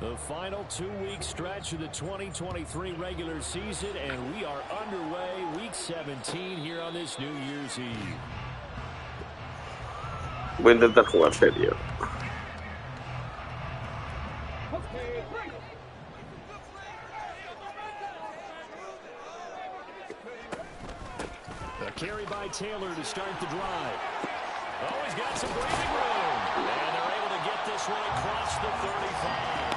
The final 2-week stretch of the 2023 regular season, and we are underway week 17 here on this New Year's Eve. Voy a intentar jugar serio. A carry by Taylor to start the drive. Oh, he's got some breathing room. And they're able to get this one across the 35.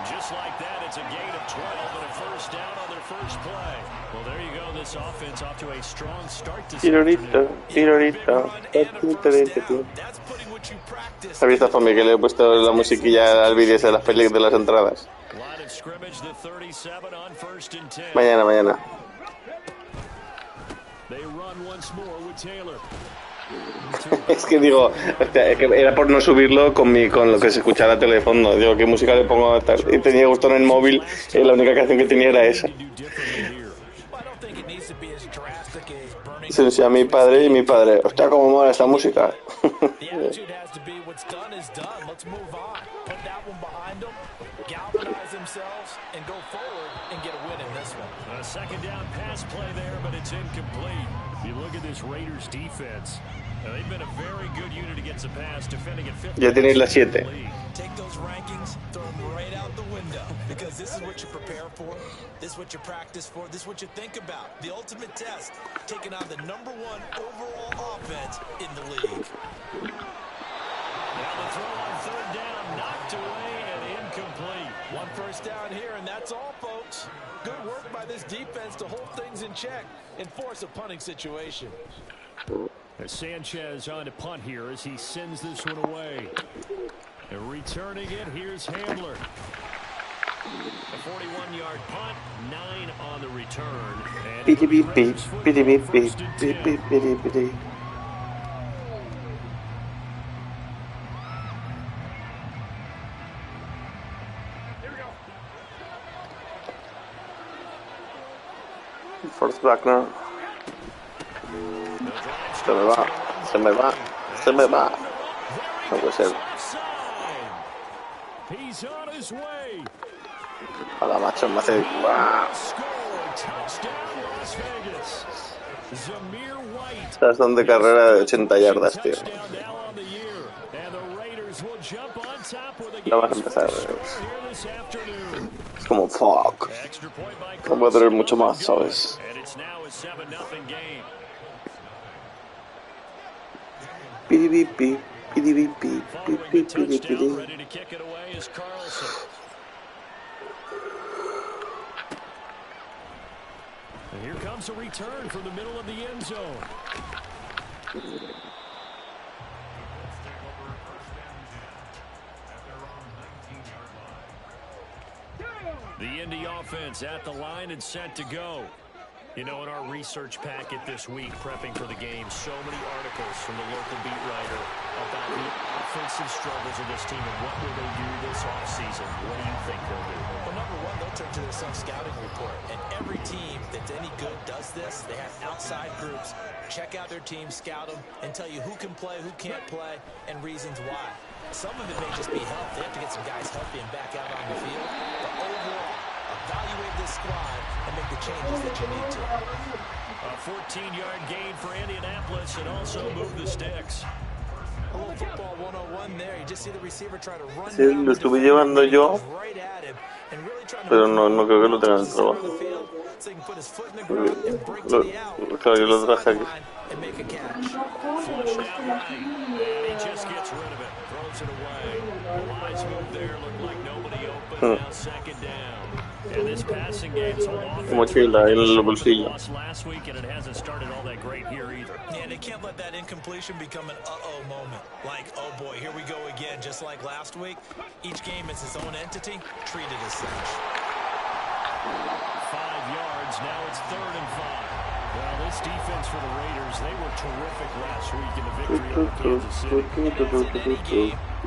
Just like that, it's a gain of 12 and a first down on their first play. Well, there you go. This offense off to a strong start this afternoon. ¿Has visto, Fami, que le he puesto la musiquilla al vídeo de las películas de las entradas? Mañana. Es que digo, es que era por no subirlo con lo que se escuchaba la tele de fondo. Digo, ¿qué música le pongo a tal? Y tenía gusto en el móvil y la única canción que tenía era esa. Se lo enseñó a mi padre y mi padre, hostia, cómo mola esta música. Ya tenéis las 7. Because this is what you prepare for, this is what you practice for, this is what you think about. The ultimate test, taking on the #1 overall offense in the league. Now the throw on third down, knocked away and incomplete. One first down here, and that's all, folks. Good work by this defense to hold things in check and force a punting situation. Sanchez on to punt here as he sends this one away. And returning it, here's Handler. A 41-yard punt, 9 on the return. First back now. Se me va. No puede ser. He's on his way. Hola, macho, me hace... Estás donde carrera de 80 yardas, tío. No vas a empezar. Es como, fuck. No puedo tener mucho más, ¿sabes? Piripipi, piripipi, piripipi. And here comes a return from the middle of the end zone. The Indy offense at the line and set to go. You know, in our research packet this week, prepping for the game, so many articles from the local beat writer about the offensive struggles of this team and what will they do this offseason. What do you think they'll do? Well, number one, they'll turn to their self-scouting report. And every team that's any good does this. They have outside groups. Check out their team, scout them, and tell you who can play, who can't play, and reasons why. Some of it may just be health. They have to get some guys healthy and back out on the field. But overall, evaluate this squad and make the changes that you need to. A 14-yard gain for Indianapolis and also move the sticks. A little football 101 there. You just see the receiver try to run Sí, lo estuve llevando yo, pero no creo que lo tenga en el trabajo. Claro, yo lo traje aquí. Mochila en el bolsillo. And they can't let that incompletion become an uh-oh moment. Like, oh boy, here we go again. Just like last week, each game is its own entity, treated as such. 5 yards, now it's 3rd and 5. Well, this defense for the Raiders, they were terrific last week in the victory over Kansas City.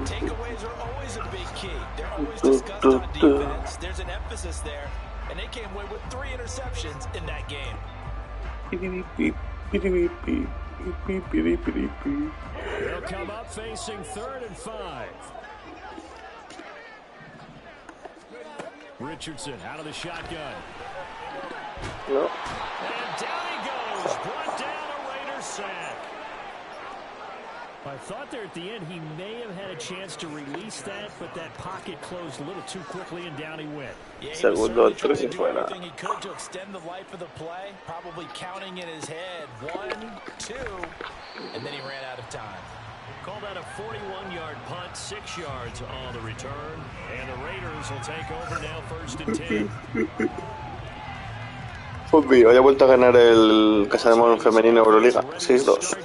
Takeaways are always a big key. They're always discussed on defense. There's an emphasis there, and they came away with 3 interceptions in that game. They'll come up facing 3rd and 5. Richardson out of the shotgun. No. And down he goes. Brought down a Raiders sack. I thought there at the end he may have had a chance to release that, but that pocket closed a little too quickly and down he went. Yeah, Segundo, 3 y fuera. He could to extend the life of the play, probably counting in his head 1, 2, and then he ran out of time. Call that a 41-yard punt, 6 yards on the return, and the Raiders will take over now, 1st and 10. Fútbol, hoy ha vuelto a ganar el Casademón femenino Euroliga, 6-2.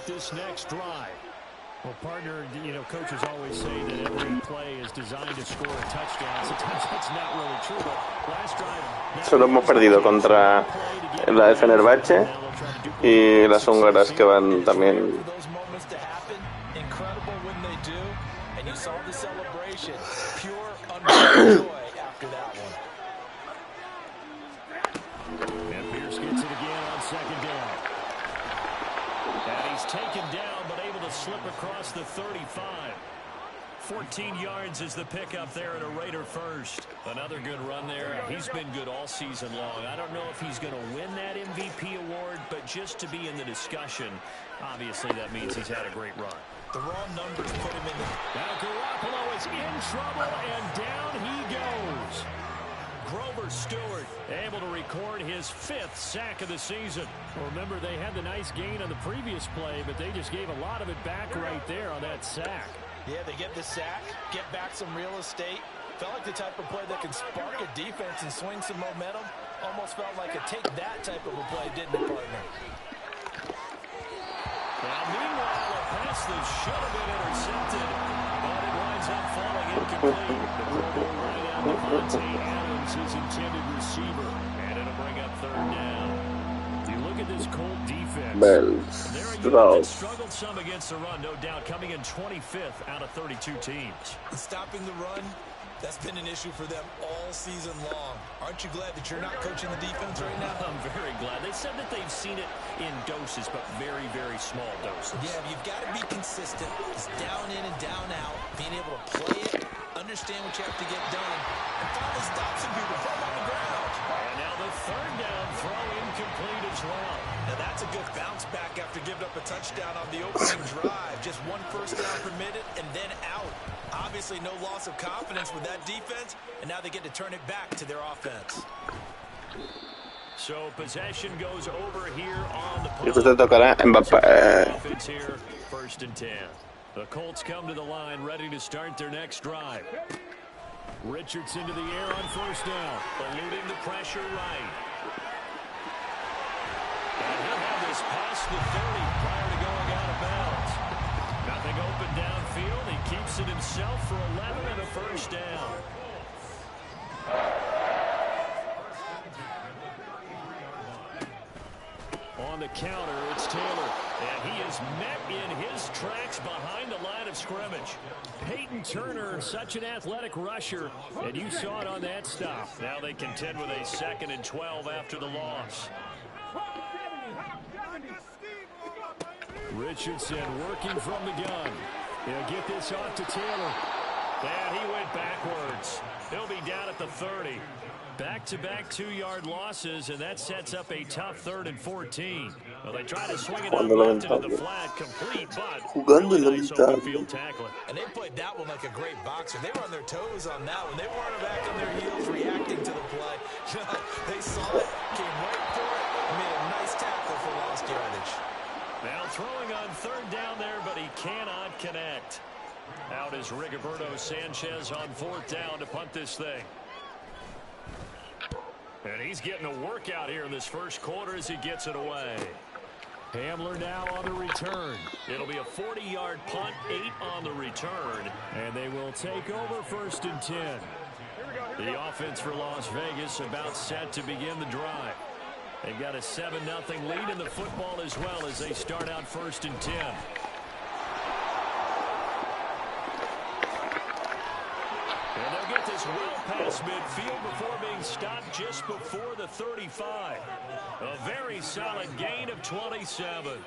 Well, partner, you know, coaches always say that every play is designed to score a touchdown. Sometimes that's not really true, but last drive... Solo hemos perdido contra la de Fenerbahce y las húngaras que van también. And Pierce gets it again on 2nd down. And he's taken down, but able to slip across the 35. 14 yards is the pickup there at a Raider first. Another good run there. He's been good all season long. I don't know if he's going to win that MVP award, but just to be in the discussion, obviously that means he's had a great run. The raw numbers put him in the... Now Garoppolo is in trouble, and down he goes. Grover Stewart able to record his 5th sack of the season. Well, remember, they had the nice gain on the previous play, but they just gave a lot of it back right there on that sack. Yeah, they get the sack, get back some real estate. Felt like the type of play that can spark a defense and swing some momentum. Almost felt like a take that type of a play, didn't it, partner? Now, meanwhile, a pass that should have been intercepted, but it winds up falling incomplete. The Pro Bowl right out Devontae Adams, his intended receiver, and it'll bring up 3rd down. You look at this Colt defense. They're a unit that struggled some against the run, no doubt, coming in 25th out of 32 teams. Stopping the run, that's been an issue for them all season long. Aren't you glad that you're not coaching the defense right now? I'm very glad. They said that they've seen it in doses, but very, very small doses. Yeah, you've got to be consistent. It's down in and down out. Being able to play it, understand what you have to get done, and finally stop some people from on the ground. And now the 3rd down throw incomplete as well. Now that's a good bounce back after giving up a touchdown on the opening drive. Just 1 first down permitted and then out. Obviously no loss of confidence with that defense, and now they get to turn it back to their offense. So possession goes over here on the Y te tocará Mbappé. offense here, 1st and 10. The Colts come to the line ready to start their next drive. Richardson to the air on 1st down, eluding the pressure right. And he'll have this past the 30 prior to going out of bounds. Nothing open downfield. He keeps it himself for 11 and a 1st down. On the counter, it's Taylor. And he is met in his tracks behind the line of scrimmage. Peyton Turner, such an athletic rusher, and you saw it on that stop. Now they contend with a 2nd and 12 after the loss. Richardson working from the gun. He'll get this off to Taylor. And he went backwards. He'll be down at the 30. Back-to-back 2-yard losses, and that sets up a tough 3rd and 14. Well, they try to swing it out left into the flat, complete, but really nice open field tackling. And they played that one like a great boxer. They were on their toes on that one. They weren't back on their heels reacting to the play. They saw it, came right for it, and made a nice tackle for lost yardage. Now throwing on 3rd down there, but he cannot connect. Out is Rigoberto Sanchez on 4th down to punt this thing. And he's getting a workout here in this 1st quarter as he gets it away. Hamler now on the return. It'll be a 40-yard punt, 8 on the return. And they will take over 1st and 10. The offense for Las Vegas about set to begin the drive. They've got a 7-0 lead in the football as well as they start out 1st and 10. And they'll get this well past midfield before being stopped just before the 35. A very solid gain of 27.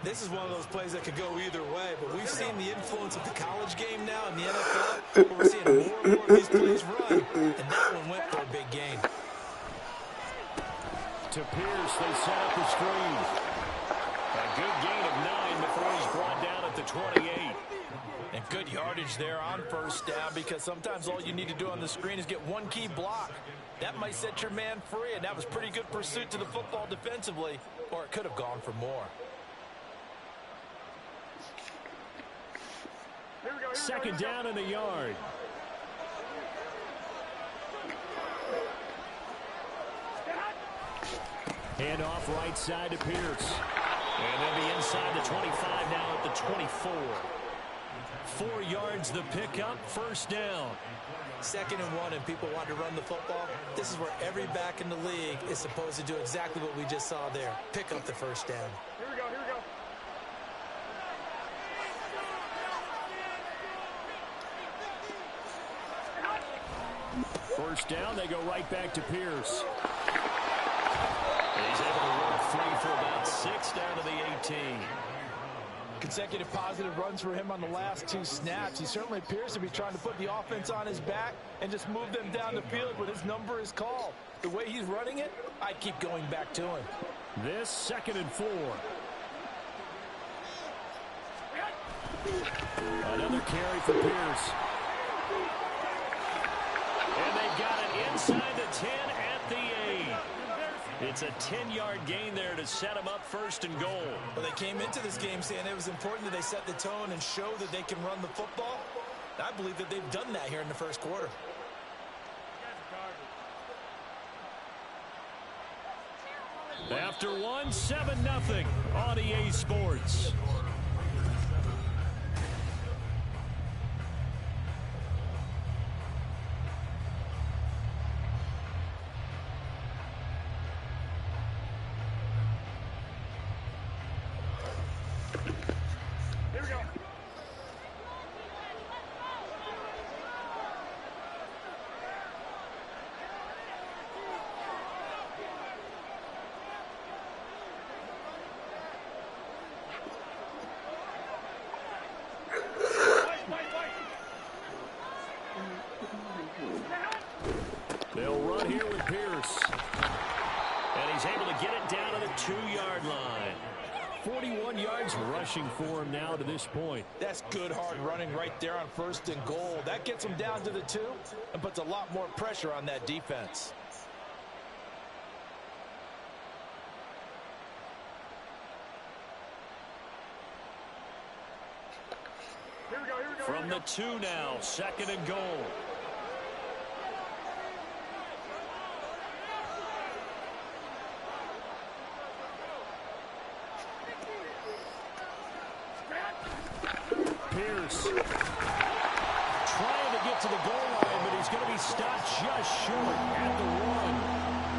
This is one of those plays that could go either way, but we've seen the influence of the college game now in the NFL. We're seeing more and more of these plays run, and that one went for a big gain. To Pierce, they set up the screen. A good gain of 9 before he's brought down at the 28. And good yardage there on first down, because sometimes all you need to do on the screen is get one key block. That might set your man free, and that was pretty good pursuit to the football defensively, or it could have gone for more. Second down in a yard. Hand off right side to Pierce. And they'll be inside the 25 now at the 24. 4 yards the pickup, first down. 2nd and 1, and people want to run the football. This is where every back in the league is supposed to do exactly what we just saw there. Pick up the first down. Here we go, here we go. First down, they go right back to Pierce. And he's able to work free for about 6 down to the 18. Consecutive positive runs for him on the last 2 snaps. He certainly appears to be trying to put the offense on his back and just move them down the field when his number is called. The way he's running it, I keep going back to him. This 2nd and 4. Another carry for Pierce. And they've got it inside the 10 at the 8. It's a 10-yard gain there to set them up 1st and goal. Well, they came into this game saying it was important that they set the tone and show that they can run the football. I believe that they've done that here in the first quarter. After 1, 7-0 on EA Sports. They'll run here with Pierce. And he's able to get it down to the 2-yard line. 41 yards rushing for him now to this point. That's good hard running right there on 1st and goal. That gets him down to the 2 and puts a lot more pressure on that defense. Here we go, here we go. From the 2 now, 2nd and goal. Pierce trying to get to the goal line, but he's going to be stopped just short at the 1.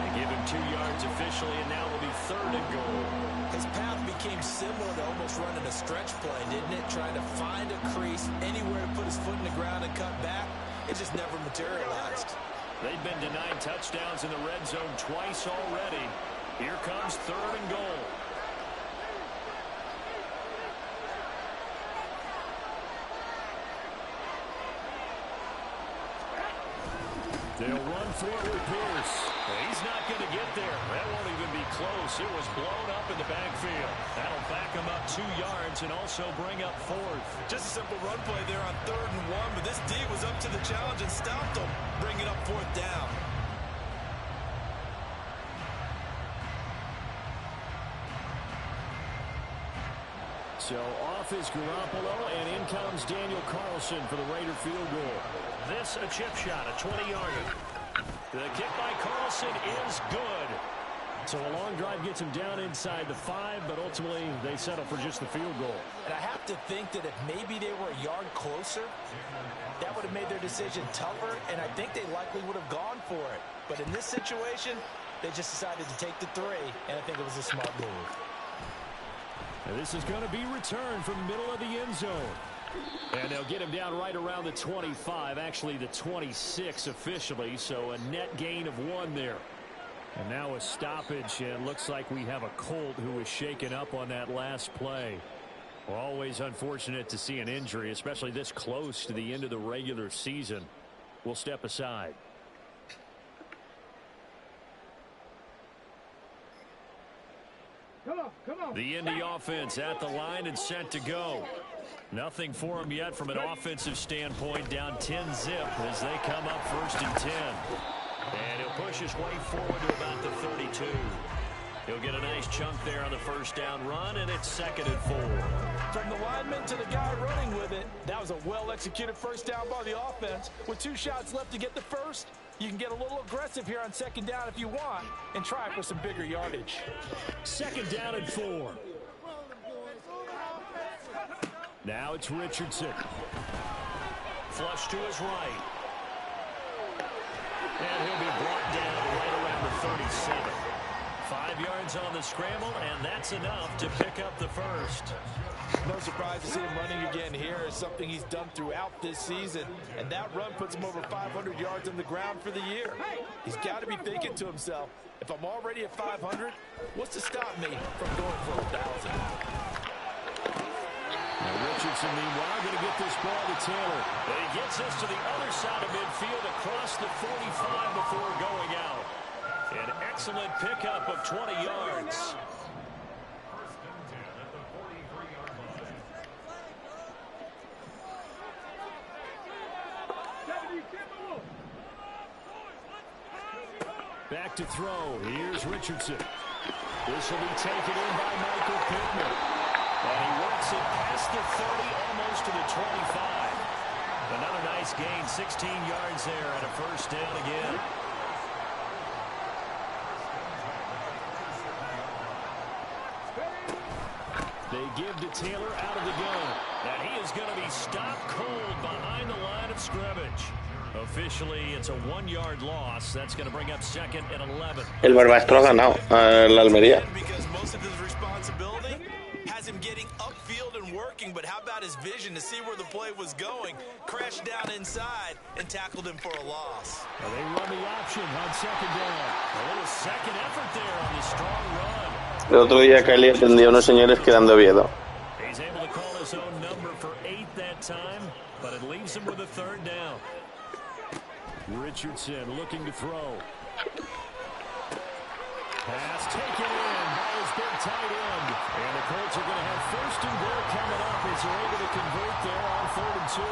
They give him 2 yards officially, and now it'll be 3rd and goal. His path became similar to almost running a stretch play, didn't it? Trying to find a crease, anywhere to put his foot in the ground and cut back. It just never materialized. They've been denied touchdowns in the red zone twice already. Here comes 3rd and goal. They'll run for it with Pierce. He's not going to get there. That won't even be close. It was blown up in the backfield. That'll back him up 2 yards and also bring up 4th. Just a simple run play there on 3rd and 1, but this D was up to the challenge and stopped him, bringing up 4th down. So off is Garoppolo, and in comes Daniel Carlson for the Raider field goal. This a chip shot, a 20-yarder. The kick by Carlson is good. So a long drive gets him down inside the 5, but ultimately they settle for just the field goal. And I have to think that if maybe they were a yard closer, that would have made their decision tougher, and I think they likely would have gone for it. But in this situation, they just decided to take the 3, and I think it was a smart move. And this is going to be returned from the middle of the end zone. And they'll get him down right around the 25, actually the 26 officially, so a net gain of 1 there. And now a stoppage, and looks like we have a Colt who was shaken up on that last play. Always unfortunate to see an injury, especially this close to the end of the regular season. We'll step aside. Come on. The Indy offense at the line and set to go. Nothing for him yet from an offensive standpoint, down 10-zip as they come up 1st and 10. And he'll push his way forward to about the 32. He'll get a nice chunk there on the 1st down run, and it's 2nd and 4. From the lineman to the guy running with it, that was a well-executed 1st down by the offense. With 2 shots left to get the 1st, you can get a little aggressive here on 2nd down if you want and try for some bigger yardage. 2nd down and 4. Now it's Richardson. Flush to his right. And he'll be brought down right around the 37. 5 yards on the scramble, and that's enough to pick up the 1st. No surprise to see him running again here. It's something he's done throughout this season, and that run puts him over 500 yards on the ground for the year. He's got to be thinking to himself, if I'm already at 500, what's to stop me from going for 1,000? Now Richardson, meanwhile, going to get this ball to Taylor. And he gets us to the other side of midfield across the 45 before going out. An excellent pickup of 20 yards. Back to throw. Here's Richardson. This will be taken in by Michael Pittman. And he works it past the 30, almost to the 25. Another nice gain, 16 yards there, and a 1st down again. They give to Taylor out of the gun. And he is going to be stopped cold behind the line of scrimmage. Officially, it's a 1-yard loss. That's going to bring up 2nd and 11. El Barbastro ha ganado la Almería. Because most of his responsibility has him getting upfield and working, but how about his vision to see where the play was going? Crashed down inside and tackled him for a loss. Well, they run the option on 2nd down. A little second effort there on the strong run. El otro día Kelly atendió a unos señores quedando Oviedo. He's able to call his own number for 8 that time, but it leaves him with a 3rd down. Richardson looking to throw. Pass taken in by his big tight end. And the Colts are going to have 1st and goal coming up as they're able to convert there on 3rd and 2.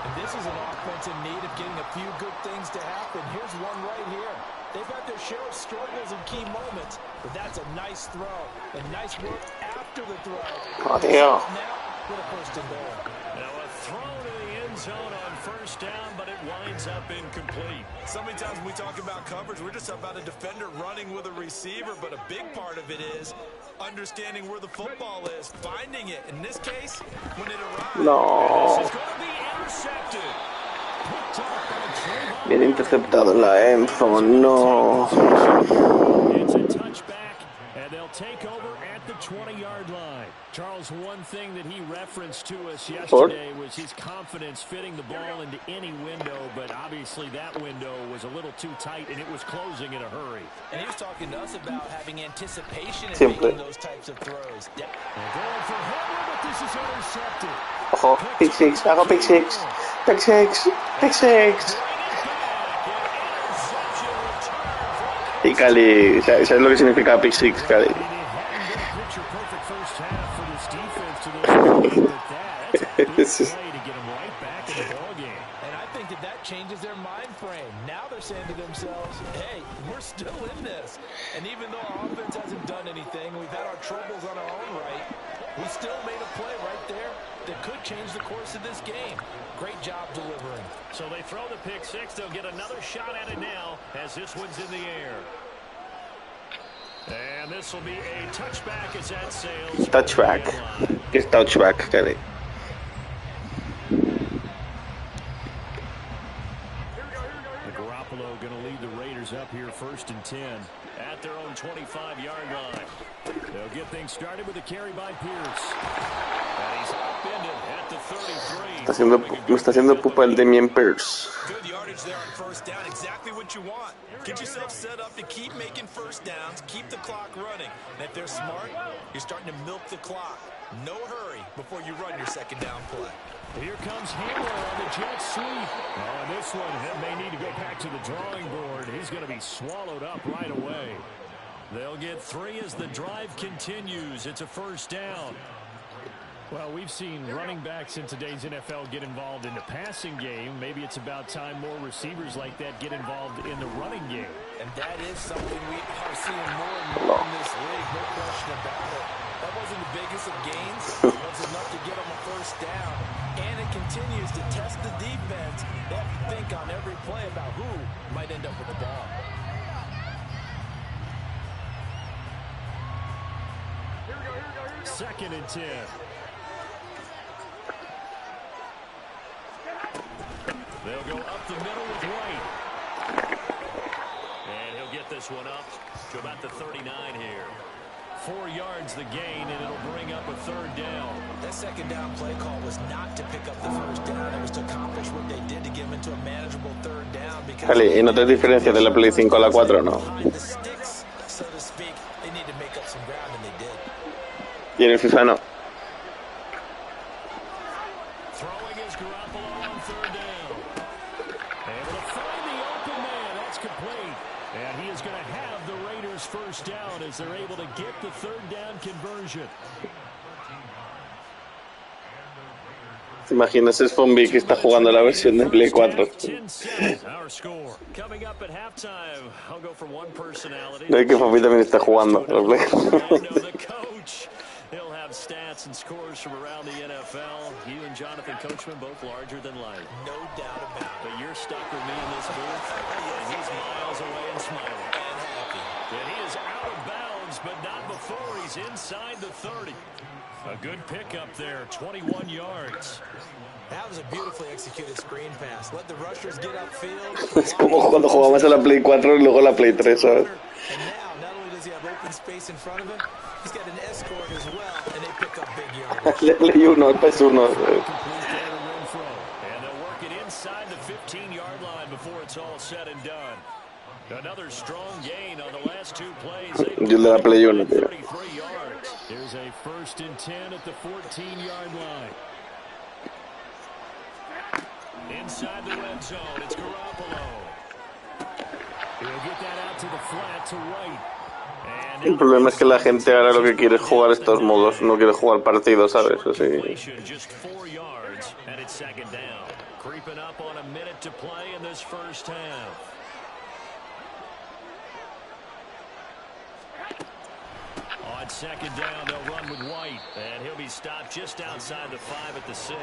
And this is an offense in need of getting a few good things to happen. Here's one right here. They've had their share of struggles in key moments, but that's a nice throw. And nice work after the throw. Oh, tío. Now with a 1st and goal. Now a throw to the end zone on 1st down, but it winds up incomplete. So many times when we talk about coverage, we're just about a defender running with a receiver, but a big part of it is understanding where the football is, finding it. In this case, when it arrives, No. this is going to be intercepted. Picked up by Trayvon. Bien interceptado en la endzone. No. It's a touchback, and they'll take over at the 20-yard line. Charles, one thing that he referenced to us yesterday was his confidence fitting the ball into any window, but obviously that window was a little too tight, and it was closing in a hurry. And he was talking to us about having anticipation in Simple. making those types of throws. They're going for Henry, but this is intercepted. Ojo, pick six, hago pick six. Pick six, pick six. Y Cali, ¿sabes lo que significa pick six, Cali? This is play to get him right back in the ballgame. And I think that changes their mind frame. Now they're saying to themselves, hey, we're still in this. And even though our offense hasn't done anything, we've had our troubles on our own right, we still made a play right there that could change the course of this game. Great job delivering. So they throw the pick six. They'll get another shot at it now as this one's in the air. And this will be a touchback as that sails. Touchback. It's touchback, Kelly. Garoppolo going to lead the Raiders Raiders up here 1st and 10 at their own 25-yard line. They'll get things started with a carry by Pierce. And he's upended at the 33. Me está haciendo pupa el Damien Pierce. Good yardage there on 1st down. Exactly what you want. Get yourself set up to keep making 1st downs, keep the clock running. And if they're smart, you're starting to milk the clock. No hurry before you run your 2nd down play. Here comes Hamler on the jet sweep. Oh, and this one may need to go back to the drawing board. He's going to be swallowed up right away. They'll get 3 as the drive continues. It's a 1st down. Well, we've seen running backs in today's NFL get involved in the passing game. Maybe it's about time more receivers like that get involved in the running game. And that is something we are seeing more and more in this league. No question about it. That wasn't the biggest of gains. It was enough to get them a 1st down. And it continues to test the defense. They have to think on every play about who might end up with the ball. Here we go. 2nd and 10. They'll go up the middle with White. And he'll get this one up to about the 39 here. 4 yards the gain, and it'll bring up a 3rd down. That 2nd down play call was not to pick up the 1st down. It was to accomplish what they did to get them into a manageable 3rd down. Vale, ¿y no te diferencia de la Play 5 a la 4 no? The sticks, so to speak, they need to make up some ground, and they did. Y en el FIFA no. Throwing is Garoppolo on 3rd down. Able to find the open man. That's complete. And he is going to have the Raiders 1st down as they're able to get the 3rd down conversion. ¿Te imaginas es Fombi que está jugando la versión de Play 4? No hay que Fombi también está jugando la Play 4. He'll have stats and scores from around the NFL. You and Jonathan Coachman both larger than life. No doubt about it. But you're stuck with me in this booth, and he's miles away and smiling. And happy. And he is out of bounds, but not before he's inside the 30. A good pickup there, 21 yards. That was a beautifully executed screen pass. Let the rushers get upfield. Es como cuando jugamos a la Play 4 y luego la Play 3, ¿sabes? And now, not only does he have open space in front of him, he's got an escort as well, and they pick up big yardage. Le leí uno, el PS1. And they'll work it inside the 15-yard line before it's all said and done. Another strong gain on the last 2 plays. Yo de la Play 1, tío. 33 yards. Here's a 1st and 10 at the 14-yard line. Inside the red zone, it's Garoppolo. He'll get that out to the flat to White. El problema es que la gente ahora lo que quiere es jugar estos modos, no quiere jugar partidos, ¿sabes? Así. Just 4 yards, and it's 2nd down. Creeping up on a minute to play in this 1st half. On 2nd down, they'll run with White, and he'll be stopped just outside the 5 at the 6.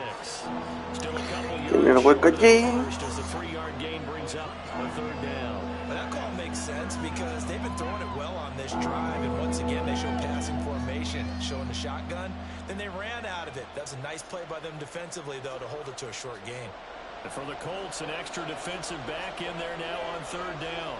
Still a couple yards first as the 3-yard gain brings up a 3rd down. But that call makes sense because they've been throwing it well on this drive, and once again they show passing formation, showing the shotgun. Then they ran out of it. That's a nice play by them defensively, though, to hold it to a short gain. And for the Colts, an extra defensive back in there now on 3rd down.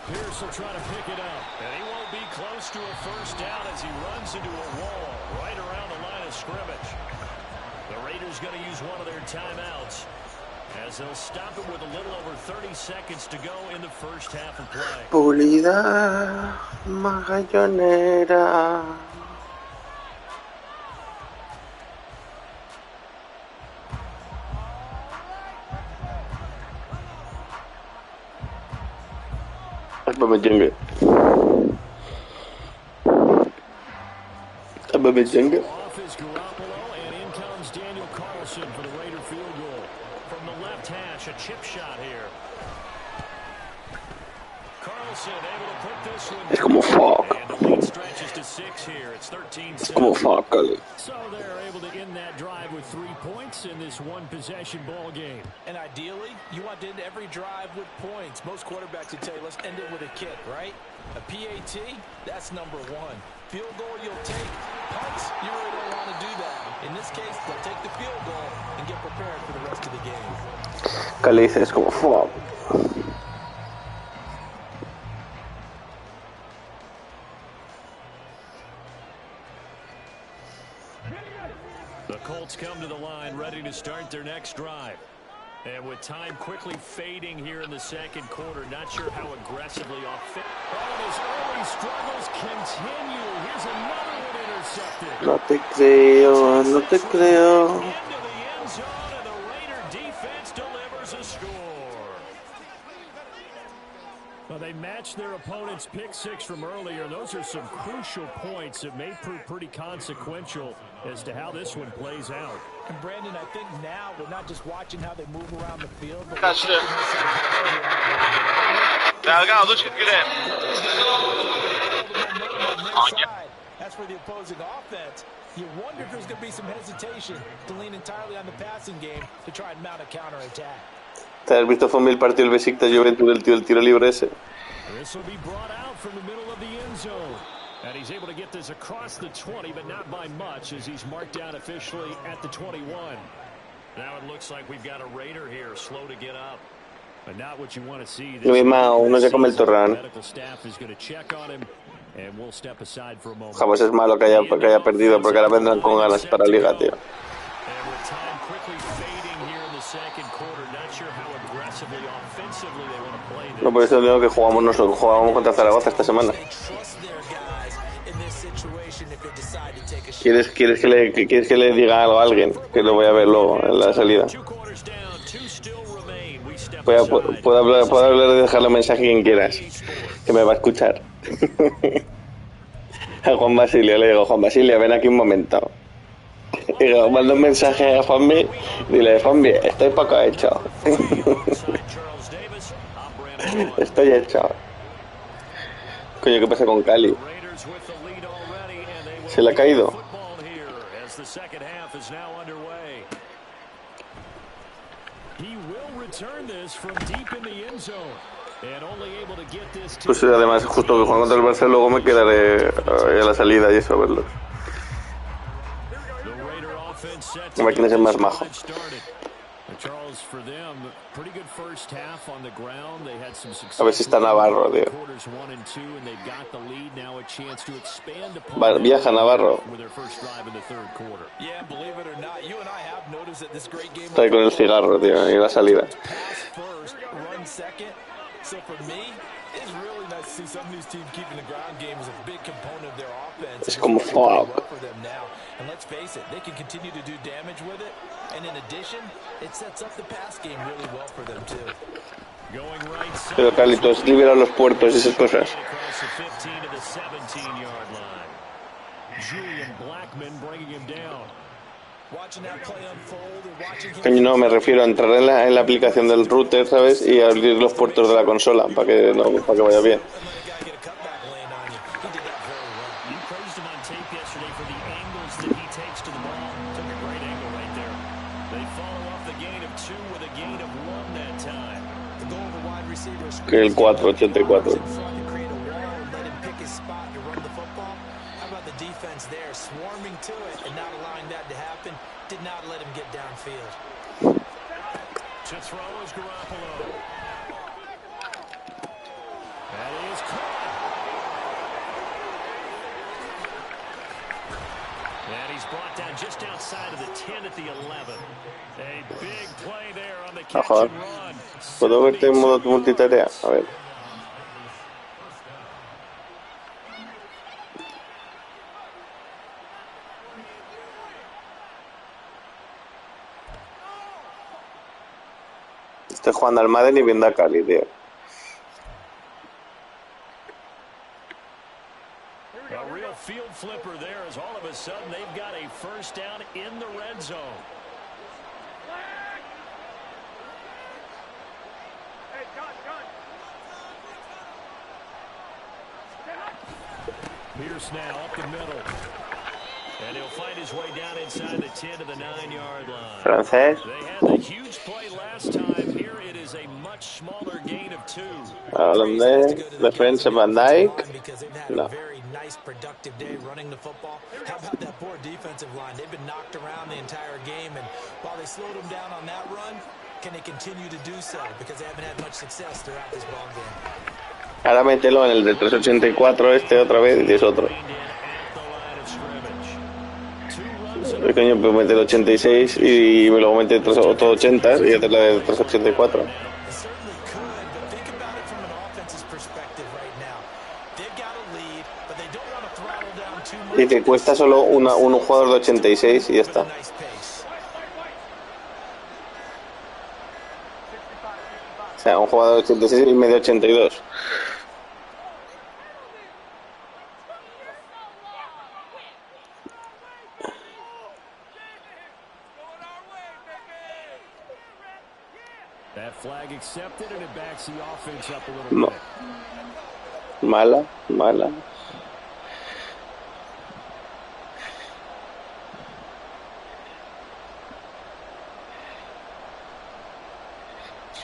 Pierce will try to pick it up, and he won't be close to a 1st down as he runs into a wall right around the line of scrimmage. The Raiders going to use one of their timeouts as they'll stop it with a little over 30 seconds to go in the 1st half of play. Pulida magallonera. Abamejenge. Off is Garoppolo, and in comes Daniel Carlson for the Raider field goal. From the left hash, a chip shot here. Carlson able to put this one. Es como fuck. And the lead stretches to 6 here. It's 13-7. Es como fuck, Ali. So they're able to end that drive with 3 points in this one-possession ball game. And ideally, you want to end every drive with points. Most quarterbacks would tell you, let's end it with a kick, right? A PAT, that's number 1. Field goal you'll take, punts, you really don't want to do that. In this case, they'll take the field goal and get prepared for the rest of the game. Que le dices como ¡fua! The Colts come to the line, ready to start their next drive. And with time quickly fading here in the second quarter, not sure how aggressively offensive. Oh, his early struggles continue. Here's another one intercepted. No te creo, no te creo. Into the end zone, and the Raider defense delivers a score. Well, they matched their opponent's pick six from earlier. Those are some crucial points that may prove pretty consequential as to how this one plays out. And Brandon, I think now we're not just watching how they move around the field, but that's for the opposing offense. You wonder if there's going to be some hesitation to lean entirely on the passing game to try and mount a counterattack. ¿Te has visto fue el partido del Besiktas Juventud el tiro libre ese? This will be brought out from the middle of the end zone. And he's able to get this across the 20, but not by much, as he's marked down officially at the 21. Now it looks like we've got a Raider here, slow to get up. But not what you want to see. Lo mismo, no se come el torrán. Medical staff is going to check on him, and we'll step aside for a moment. Jamás es malo que haya perdido, porque ahora vendrán con ganas para la liga, tío. And with time quickly fading here in the second quarter, not sure how aggressively, offensively they want to play this. No, por eso digo que jugábamos contra Zaragoza esta semana. ¿Quieres que le diga algo a alguien? Que lo voy a ver luego en la salida. Puedo hablar de dejarle un mensaje a quien quieras, que me va a escuchar. A Juan Basilio le digo, Juan Basilio, ven aquí un momento. Y digo, mando un mensaje a Juanmi, dile, Juanmi, estoy poco hecho. Estoy hecho. Coño, ¿qué pasa con Cali? ¿Se le ha caído? Pues además, justo que juego contra el Barça, luego me quedaré a la salida y eso, a verlos. A ver quién es el más majo. A ver si está Navarro, tío. Viaja Navarro. Está ahí con el cigarro, tío, y la salida. Es como fuck. And let's face it, they can continue to do damage with it. And in addition, it sets up the pass game really well for them too. Pero Carlitos, libera los puertos y esas cosas. No, me refiero a entrar en la aplicación del router, ¿sabes? Y abrir los puertos de la consola para que vaya bien. Que el 484. Ajá. ¿Puedo verte en modo multitarea? A ver. Estoy jugando al Madden y viendo a Cali, tío. A real field flipper there as all of a sudden they've got a first down in the red zone. Pierce now up the middle. And he'll find his way down inside the 10 to the 9-yard line. Francés. They had the huge play last time. Here it is a much smaller gain of 2. Holandés. Defensa Van Dijk. No. Very nice, productive day running the football. How about that poor defensive line? They've been knocked around the entire game, and while they slowed them down on that run, can they continue to do so? Because they haven't had much success throughout this ball game. Ahora mételo en el de 384 este otra vez y es otro. ¿Qué coño? Pues mete el 86 y luego mete otro 80 y hacer la de 384. Y que cuesta solo un jugador de 86 y ya está. O sea, un jugador de 86 y medio 82. No. Mala.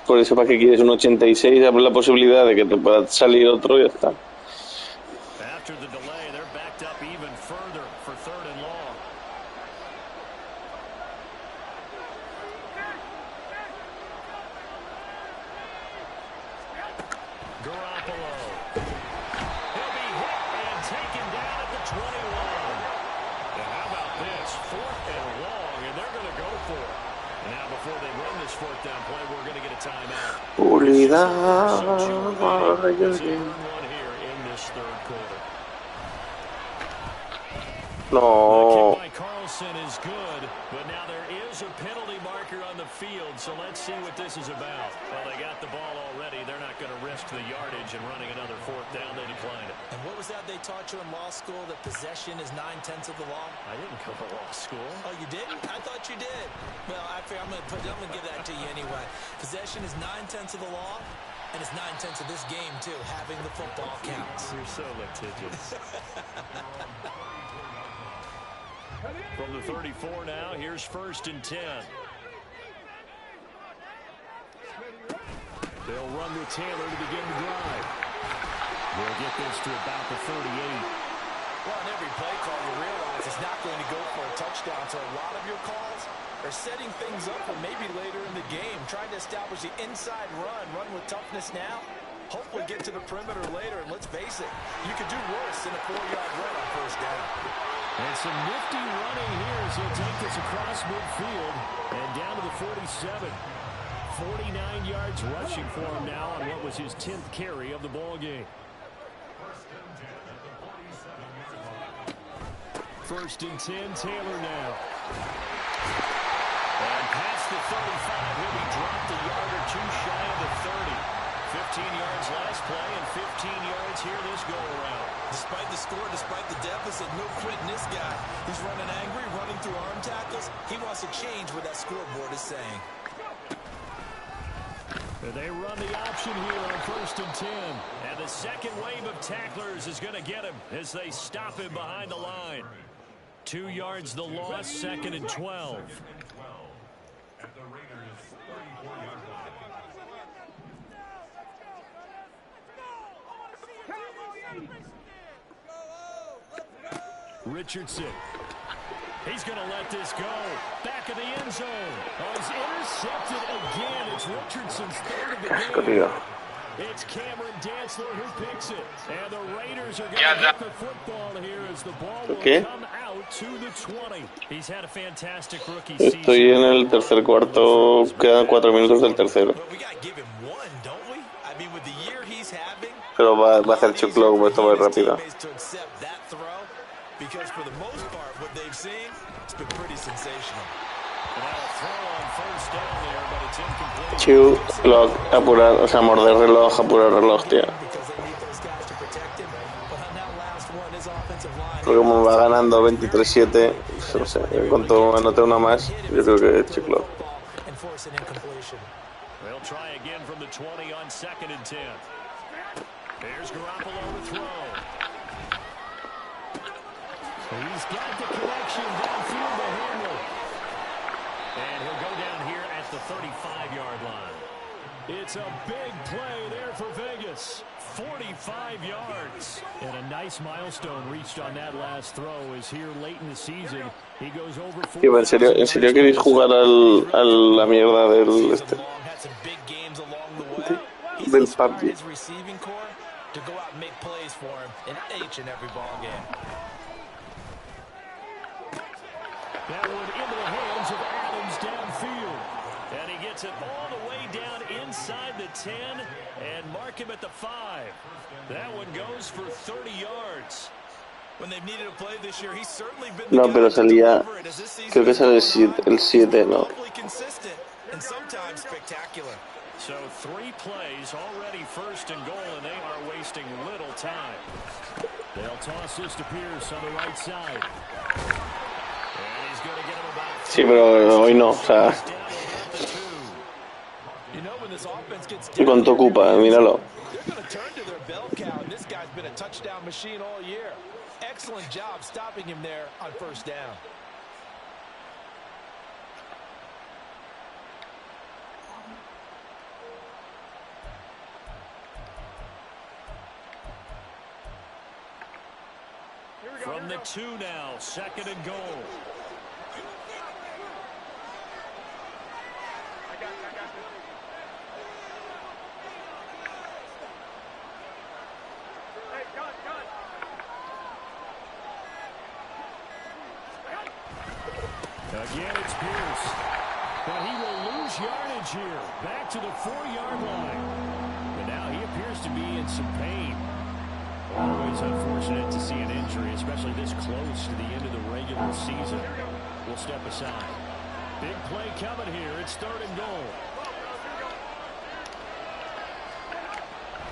Por eso, ¿para qué quieres un 86? Abre la posibilidad de que te pueda salir otro y ya está. No. Is good, but now there is a penalty marker on the field, so let's see what this is about. Well, they got the ball already. They're not going to risk the yardage and running another 4th down. They decline it. And what was that they taught you in law school, that possession is 9/10 of the law? I didn't go to law school. Oh, you didn't? I thought you did. Well, I figure I'm going to give that to you anyway. Possession is 9/10 of the law, and it's 9/10 of this game, too. Having the football counts. You're so litigious. From the 34 now, here's 1st and 10. They'll run with Taylor to begin the drive. They'll get this to about the 38. Well, in every play call, you realize it's not going to go for a touchdown, so a lot of your calls are setting things up for maybe later in the game, trying to establish the inside run with toughness now. Hopefully get to the perimeter later, and let's face it, you could do worse than a 4-yard run on 1st down. And some nifty running here as he'll take this across midfield and down to the 47. 49 yards rushing for him now on what was his 10th carry of the ball game. 1st and 10, Taylor now. And past the 35, he'll be dropped a yard or two shy of the 30. 15 yards last play and 15 yards here this go-around. Despite the score, despite the deficit, no quitting this guy. He's running angry, running through arm tackles. He wants to change what that scoreboard is saying. And they run the option here on 1st and 10. And the second wave of tacklers is going to get him as they stop him behind the line. 2 yards the loss, 2nd and 12. Richardson. He's going to let this go. Back of the end zone. Oh, he's intercepted again. It's Richardson's 3rd of the game. It's Cameron Dantzler who picks it. And the Raiders are going to get the football here as the ball will come out to the 20. He's had a fantastic rookie season. Estoy en el tercer cuarto. Quedan 4 minutos del tercero. Pero va a hacer Chuck Lowe, esto va rápido. Because for the most part, what they've seen, it's been pretty sensational. Chuck Lowe, apurar, o sea, morder reloj, apurar reloj, tío. Porque como va ganando 23-7, no sé, en cuanto anote una más, yo creo que es Chuck Lowe. They'll try again from the 20 on 2nd and 10. Here's Garoppolo to throw. He's got the connection downfield to handle. And he'll go down here at the 35-yard line. It's a big play there for Vegas. 45 yards. And a nice milestone reached on that last throw is here late in the season. He goes over 4,000. ¿En serio queréis jugar a la mierda del del PUBG? To go out and make plays for him in each and every ball game. That one into the hands of Adams downfield. And he gets it all the way down inside the 10 and mark him at the 5. That one goes for 30 yards. When they've needed a play this year, he's certainly been No, pero salía, creo que sale el 7, ¿no? consistent and sometimes spectacular. So 3 plays already first and goal, and they are wasting little time. They'll toss this to Pierce on the right side. And he's going to get him about 3. Sí, pero hoy no, o sea. You know, when this offense gets ¿Y cuánto ocupa? Míralo. they're going to turn to their bell cow, and this guy's been a touchdown machine all year. Excellent job stopping him there on first down. From the 2 now, 2nd and goal. I got this. Hey, gun. Again, it's Pierce. But he will lose yardage here. Back to the 4-yard line. But now he appears to be in some pain. Always unfortunate to see an injury, especially this close to the end of the regular season. We'll step aside. Big play coming here. It's 3rd and goal.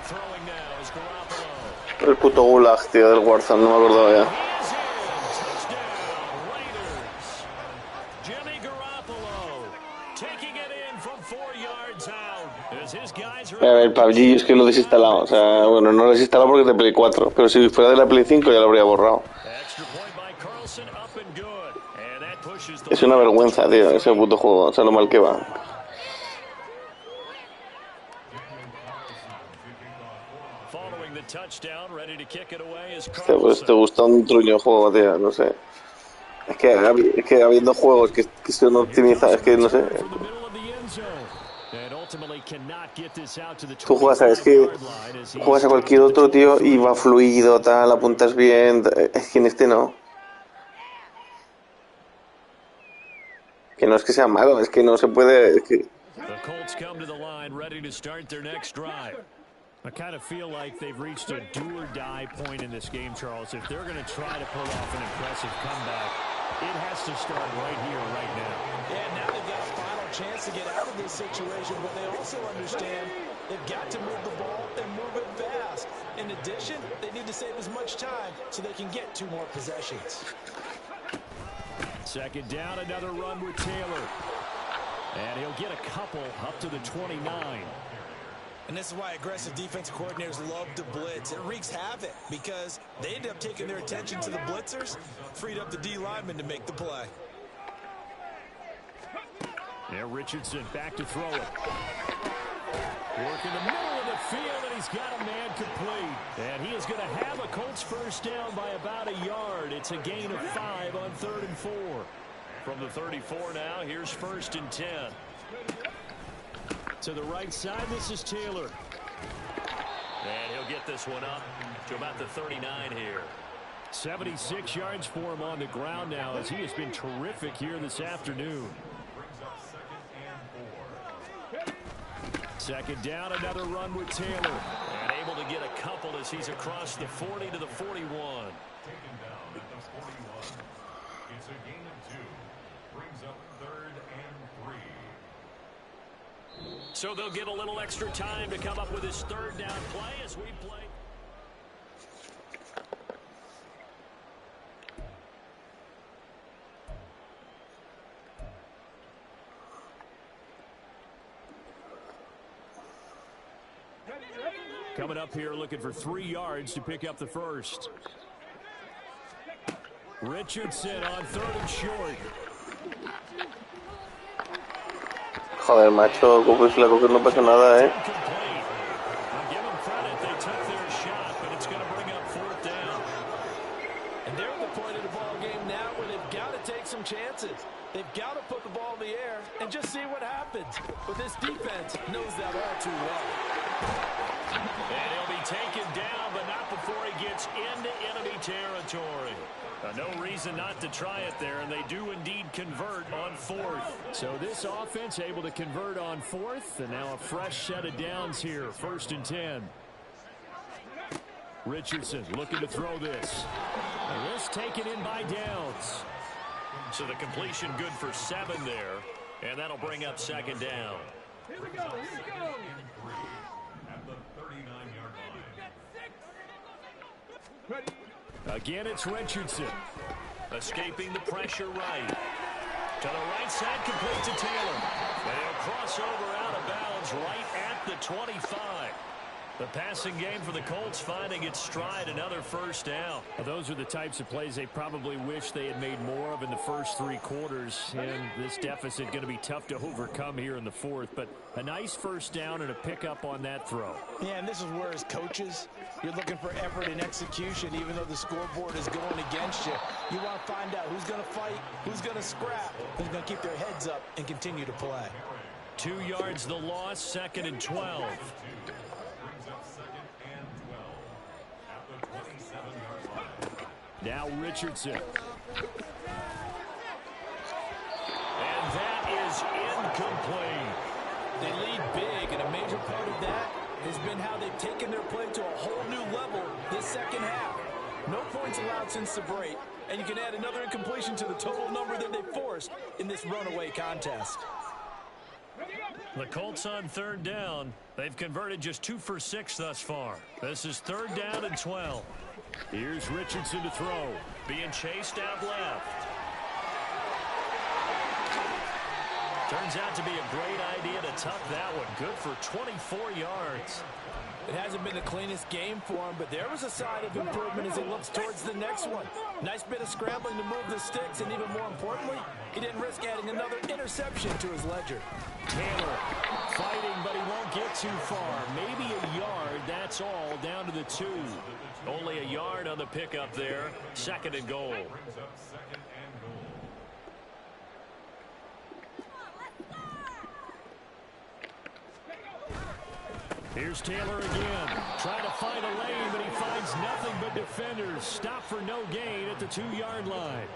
Throwing now is Garoppolo. El puto gulag, tío, del Warzone, no me acordaba ya. He is in. Touchdown, Raiders. Jimmy Garoppolo taking it in from 4 yards out. As his guys are... A ver, el PUBG es que lo he desinstalado, o sea, bueno, no lo he desinstalado porque es de Play 4, pero si fuera de la Play 5 ya lo habría borrado. Es una vergüenza, tío, ese puto juego, o sea, lo mal que va. Pues te gusta un truño juego, tío, no sé. Es que habiendo juegos que se no optimizan, es que no sé. Tú juegas, es que juegas a cualquier otro, tío, y va fluido, tal, apuntas bien. Es que en este no. Que no es que sea malo, es que no se puede. Es que... I kind of feel like they've reached a do-or-die point in this game, Charles. If they're going to try to pull off an impressive comeback, it has to start right here, right now. Yeah, now they've got a final chance to get out of this situation, but they also understand they've got to move the ball and move it fast. In addition, they need to save as much time so they can get 2 more possessions. 2nd down, another run with Taylor. And he'll get a couple up to the 29. And this is why aggressive defensive coordinators love to blitz. It wreaks havoc because they end up taking their attention to the blitzers, freed up the D lineman to make the play. Now Richardson back to throw it. Work in the middle of the field, and he's got a man complete. And he is going to have a Colts first down by about a yard. It's a gain of 5 on 3rd and 4. From the 34 now, here's 1st and 10. To the right side, this is Taylor. And he'll get this one up to about the 39 here. 76 yards for him on the ground now, as he has been terrific here this afternoon. 2nd down, another run with Taylor. And able to get a couple as he's across the 40 to the 41. Taken down at the 41. It's a gain of 2. Brings up 3rd and 3. So they'll get a little extra time to come up with his 3rd down play as we play. Coming up here looking for 3 yards to pick up the first. Richardson on 3rd and short. Joder, macho, como si la coges no pasa nada, ¿eh? Incomplete. I'll give them credit. They took their shot, but it's going to bring up 4th down. And they're at the point of the ball game now where they've got to take some chances. They've got to put the ball in the air and just see what happens. But this defense knows that all too well. And he'll be taken down, but not before he gets into enemy territory. No reason not to try it there, and they do indeed convert on 4th. So this offense able to convert on 4th, and now a fresh set of downs here, 1st and 10. Richardson looking to throw this. And this taken in by Downs. So the completion good for 7 there, and that'll bring up 2nd down. Here we go, here we go. At the 39-yard line. Ready? Again, it's Richardson. Escaping the pressure right. To the right side, complete to Taylor. And he'll cross over out of bounds right at the 25. The passing game for the Colts finding its stride, another 1st down. Well, those are the types of plays they probably wish they had made more of in the first 3 quarters. And this deficit going to be tough to overcome here in the 4th. But a nice 1st down and a pickup on that throw. Yeah, and this is where as coaches, you're looking for effort and execution, even though the scoreboard is going against you. You want to find out who's going to fight, who's going to scrap, who's going to keep their heads up and continue to play. 2 yards the loss, 2nd and 12. Now Richardson. And that is incomplete. They lead big, and a major part of that has been how they've taken their play to a whole new level this second half. No points allowed since the break, and you can add another incompletion to the total number that they forced in this runaway contest. The Colts on 3rd down. They've converted just 2 for 6 thus far. This is 3rd down and 12. Here's Richardson to throw. Being chased out left. Turns out to be a great idea to tuck that one. Good for 24 yards. It hasn't been the cleanest game for him, but there was a sign of improvement as he looks towards the next one. Nice bit of scrambling to move the sticks, and even more importantly, he didn't risk adding another interception to his ledger. Taylor fighting, but he won't get too far. Maybe a yard, that's all, down to the 2. Only a yard on the pickup there. 2nd and goal. Here's Taylor again. Trying to find a lane, but he finds nothing but defenders. Stop for no gain at the 2-yard line.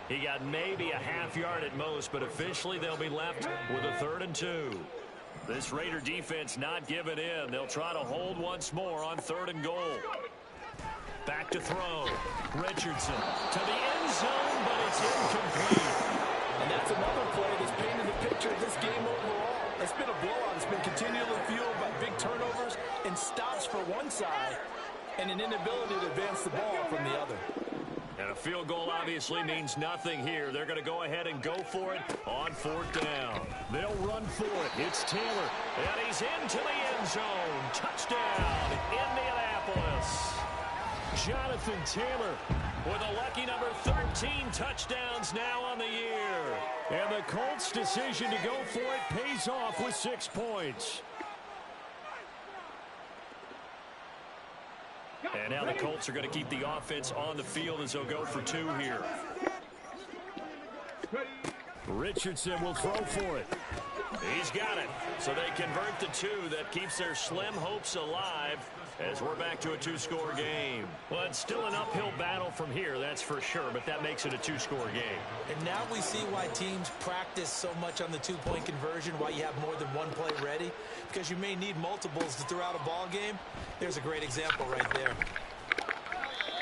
He got maybe a half yard at most, but officially they'll be left with a 3rd and 2. This Raider defense not giving in. They'll try to hold once more on 3rd and goal. Back to throw. Richardson to the end zone, but it's incomplete. And that's another play that's painted the picture of this game overall. It's been a blowout. It's been continually fueled by big turnovers and stops for one side and an inability to advance the ball from the other. And a field goal obviously means nothing here. They're going to go ahead and go for it on 4th down. They'll run for it. It's Taylor. And he's into the end zone. Touchdown, Indianapolis. Jonathan Taylor with a lucky number 13 touchdowns now on the year. And the Colts' decision to go for it pays off with 6 points. And now the Colts are going to keep the offense on the field as they'll go for 2 here. Richardson will throw for it. He's got it. So they convert the 2. That keeps their slim hopes alive as we're back to a 2-score game. Well, it's still an uphill battle from here, that's for sure, but that makes it a 2-score game. And now we see why teams practice so much on the 2-point conversion, why you have more than one play ready, because you may need multiples to throw out a ball game. There's a great example right there.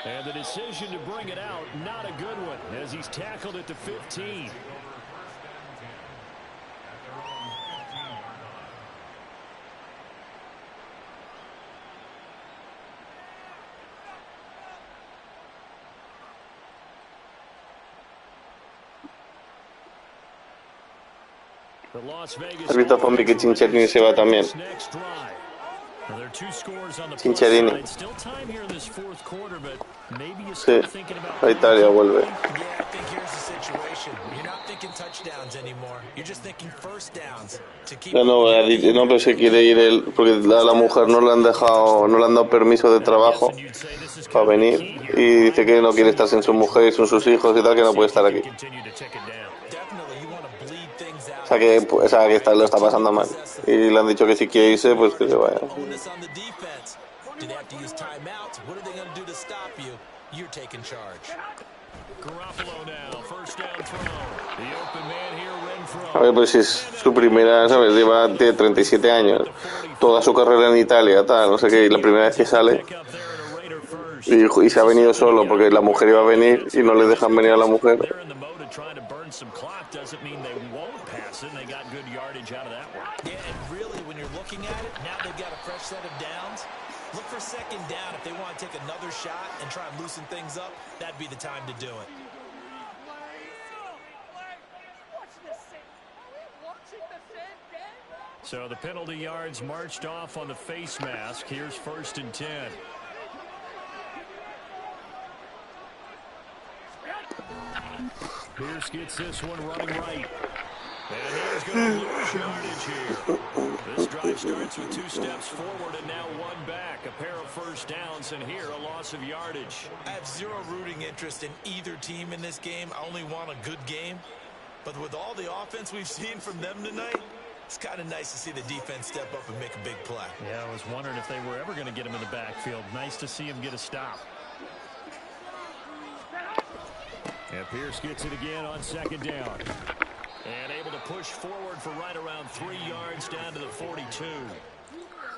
And the decision to bring it out, not a good one, as he's tackled at the 15. ¿Has visto a Pompi que Chincherni se va también? Well, there are 2 scores on the plus Chincherini. side. Still time here in this fourth quarter, but maybe you Sí, start thinking about a Italia vuelve. Yeah, I think here's the situation. You're not thinking touchdowns anymore. You're just thinking first downs to keep No, no, no, pero se quiere ir él, porque a la mujer no le han dejado, no le han dado permiso de trabajo para venir y dice que no quiere estar sin su mujer y sin sus hijos y tal, que no puede estar aquí. O sea que lo está pasando mal. Y le han dicho que si quiere irse, pues que se vaya. A ver, pues si es su primera, ¿sabes? Tiene 37 años, toda su carrera en Italia, tal, no sé qué, y la primera vez que sale y se ha venido solo porque la mujer iba a venir y no le dejan venir a la mujer. Look for second down if they want to take another shot and try and loosen things up. That'd be the time to do it. So the penalty yards marched off on the face mask. Here's 1st and 10. Pierce gets this one running right. And he's going to lose yardage here. This drive starts with 2 steps forward and now 1 back. A pair of first downs, and here a loss of yardage. I have zero rooting interest in either team in this game. I only want a good game. But with all the offense we've seen from them tonight, it's kind of nice to see the defense step up and make a big play. Yeah, I was wondering if they were ever going to get him in the backfield. Nice to see him get a stop. And Pierce gets it again on 2nd down. And able to push forward for right around 3 yards down to the 42.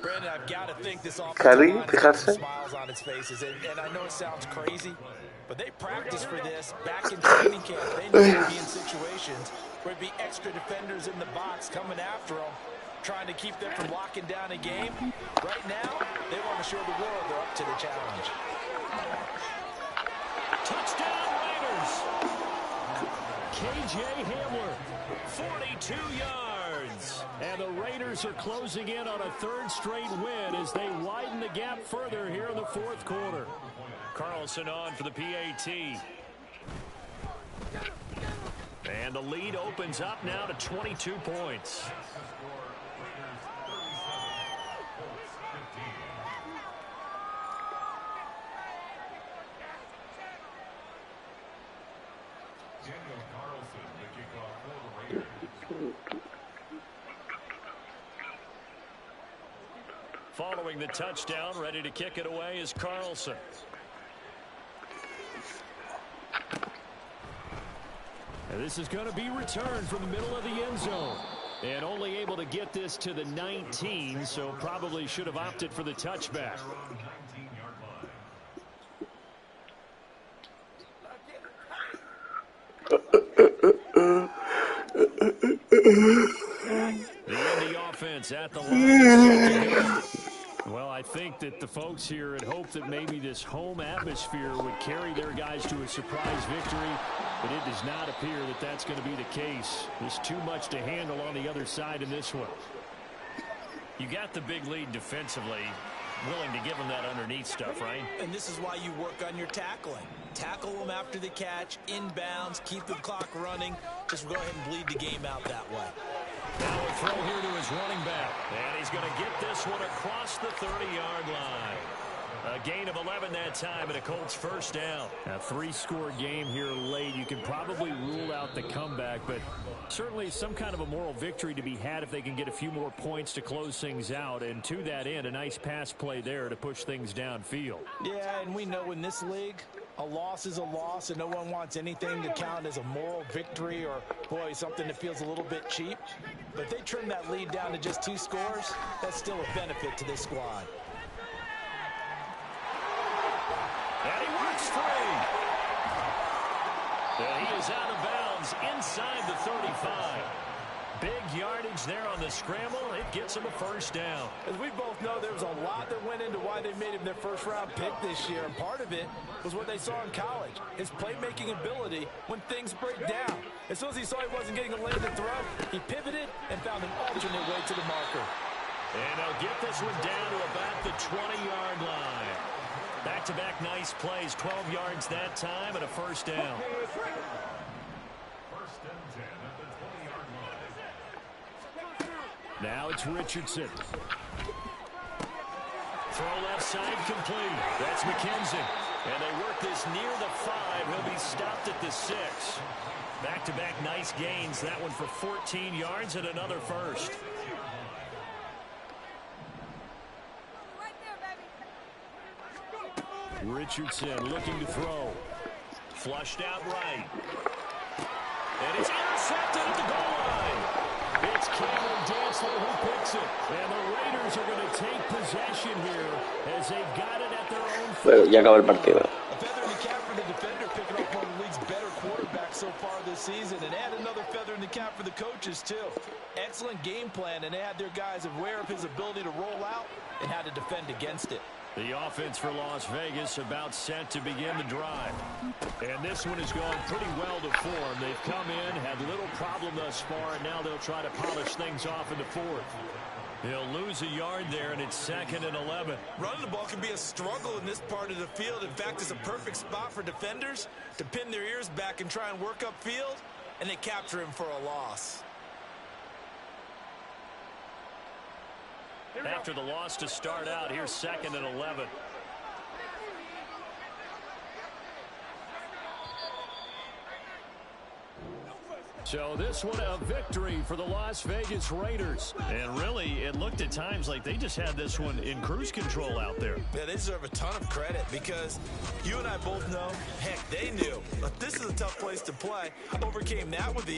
Brandon, I've got to think this offensive line has some smiles on its faces. And I know it sounds crazy, but they practiced for this back in training camp. They knew they'd be in situations where it'd be extra defenders in the box coming after them, trying to keep them from locking down a game. Right now, they want to show the world they're up to the challenge. Touchdown Raiders! K.J. Hamler, 42 yards. And the Raiders are closing in on a 3rd straight win as they widen the gap further here in the 4th quarter. Carlson on for the PAT. And the lead opens up now to 22 points. Following the touchdown, ready to kick it away is Carlson. And this is going to be returned from the middle of the end zone. And only able to get this to the 19, so probably should have opted for the touchback. The Indy offense at the line. Well, I think that the folks here had hoped that maybe this home atmosphere would carry their guys to a surprise victory, but it does not appear that that's going to be the case. There's too much to handle on the other side in this one. You got the big lead defensively, willing to give them that underneath stuff, right? And this is why you work on your tackling. Tackle them after the catch, inbounds, keep the clock running. Just go ahead and bleed the game out that way. Now a throw here to his running back. And he's going to get this one across the 30-yard line. A gain of 11 that time and a Colts first down. A 3-score game here late. You can probably rule out the comeback, but certainly some kind of a moral victory to be had if they can get a few more points to close things out. And to that end, a nice pass play there to push things downfield. Yeah, and we know in this league, a loss is a loss, and no one wants anything to count as a moral victory or, boy, something that feels a little bit cheap. But if they trim that lead down to just 2 scores, that's still a benefit to this squad. And he works free. And he is out of bounds inside the 35. Big yardage there on the scramble. It gets him a first down. As we both know, there was a lot that went into why they made him their first-round pick this year. And part of it was what they saw in college, his playmaking ability when things break down. As soon as he saw he wasn't getting a lane to throw, he pivoted and found an alternate way to the marker. And they'll get this one down to about the 20-yard line. Back-to-back nice plays, 12 yards that time, and a first down. First and 10 at the 20-yard line. Now it's Richardson. Throw left side complete. That's McKenzie. And they work this near the 5. He'll be stopped at the 6. Back-to-back nice gains. That one for 14 yards and another first. Richardson looking to throw. Flushed out right. And it's intercepted at the goal line. It's Cameron Dantzler who picks it. And the Raiders are going to take possession here as they've got it at their own. Bueno, ya acabó el partido. A feather in the cap for the defender, picking up one of the league's better quarterbacks so far this season. And add another feather in the cap for the coaches, too. Excellent game plan, and they had their guys aware of his ability to roll out and how to defend against it. The offense for Las Vegas about set to begin the drive. And this one is going pretty well to form. They've come in, had little problem thus far, and now they'll try to polish things off in the fourth. He'll lose a yard there, and it's 2nd and 11. Running the ball can be a struggle in this part of the field. In fact, it's a perfect spot for defenders to pin their ears back and try and work upfield, and they capture him for a loss. After the loss to start out, here's 2nd and 11. So this one a victory for the Las Vegas Raiders. And really, it looked at times like they just had this one in cruise control out there. Yeah, they deserve a ton of credit because you and I both know, heck, they knew. But this is a tough place to play. Overcame that with the